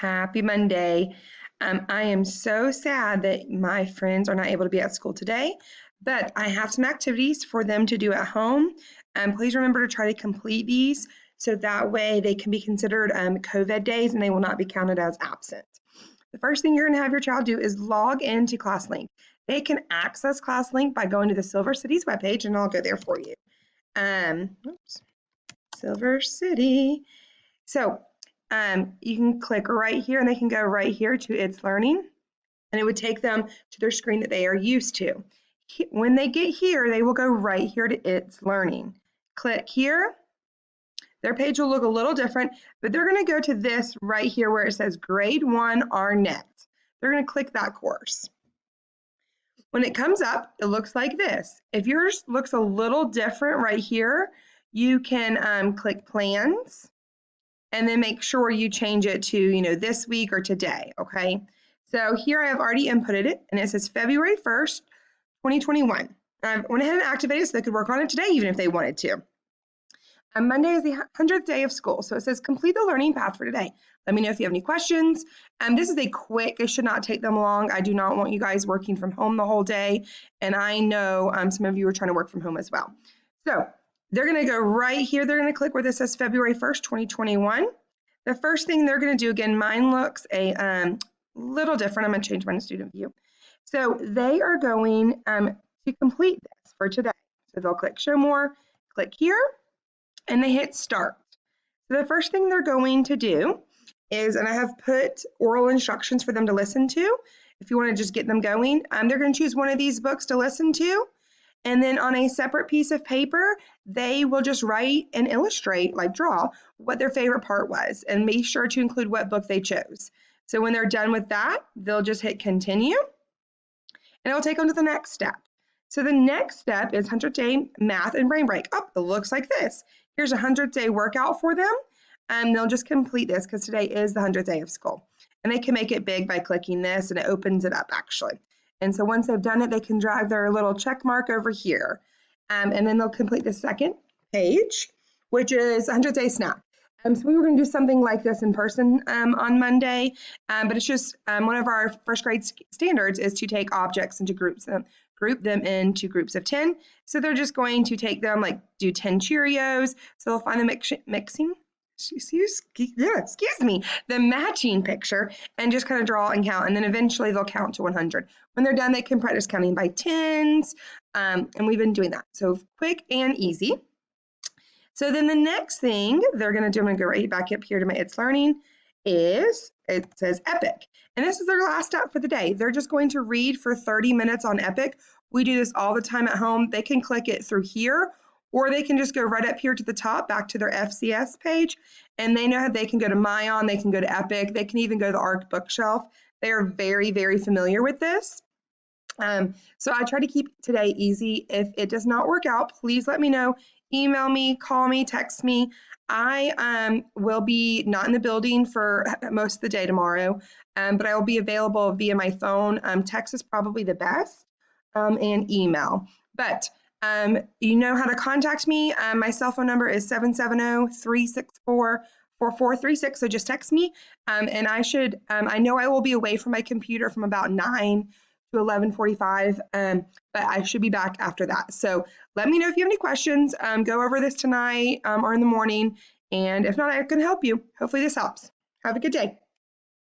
Happy Monday. I am so sad that my friends are not able to be at school today, but I have some activities for them to do at home. Please remember to try to complete these so that way they can be considered COVID days and they will not be counted as absent. The first thing you're going to have your child do is log into ClassLink. They can access ClassLink by going to the Silver City's webpage, and I'll go there for you. Silver City. So you can click right here and they can go right here to It's Learning, and it would take them to their screen that they are used to. When they get here, they will go right here to It's Learning. Click here. Their page will look a little different, but they're going to go to this right here where it says Grade 1 RNet. They're going to click that course. When it comes up, it looks like this. If yours looks a little different right here, you can click Plans, and then make sure you change it to, this week or today, okay? So here I have already inputted it, and it says February 1st, 2021. I went ahead and activated it so they could work on it today even if they wanted to. Monday is the 100th day of school, so it says complete the learning path for today. Let me know if you have any questions. This is a quick, it should not take them long. I do not want you guys working from home the whole day, and I know some of you are trying to work from home as well. So they're going to go right here. They're going to click where this says February 1st, 2021. The first thing they're going to do, again, mine looks a little different. I'm going to change mine to student view. So they are going to complete this for today. So they'll click show more, click here, and they hit start. So the first thing they're going to do is, and I have put oral instructions for them to listen to. If you want to just get them going, they're going to choose one of these books to listen to. And then on a separate piece of paper, they will just write and illustrate, like draw, what their favorite part was and be sure to include what book they chose. So when they're done with that, they'll just hit continue and it will take them to the next step. So the next step is 100-day math and brain break. Oh, it looks like this. Here's a 100-day workout for them, and they'll just complete this because today is the 100th day of school. And they can make it big by clicking this, and it opens it up actually. And so once they've done it, they can drag their little check mark over here. And then they'll complete the second page, which is 100-day snack. So we were going to do something like this in person on Monday, but it's just one of our first grade standards is to take objects into groups and group them into groups of 10. So they're just going to take them, like do 10 Cheerios. So they'll find the the matching picture and just kind of draw and count, and then eventually they'll count to 100. When they're done, they can practice counting by tens, and we've been doing that. So quick and easy. So then the next thing they're going to do, I'm going to go right back up here to my It's Learning, is it says Epic. And this is their last step for the day. They're just going to read for 30 minutes on Epic. We do this all the time at home. They can click it through here, or they can just go right up here to the top, back to their FCS page, and they know how they can go to Myon, they can go to Epic, they can even go to the ARC bookshelf. They are very, very familiar with this. So I try to keep today easy. If it does not work out, please let me know. Email me, call me, text me. I will be not in the building for most of the day tomorrow, but I will be available via my phone. Text is probably the best, and email. But you know how to contact me. My cell phone number is 770-364-4436. So just text me. And I know I will be away from my computer from about 9 to 11:45, but I should be back after that. So let me know if you have any questions. Go over this tonight or in the morning. And if not, I can help you. Hopefully this helps. Have a good day.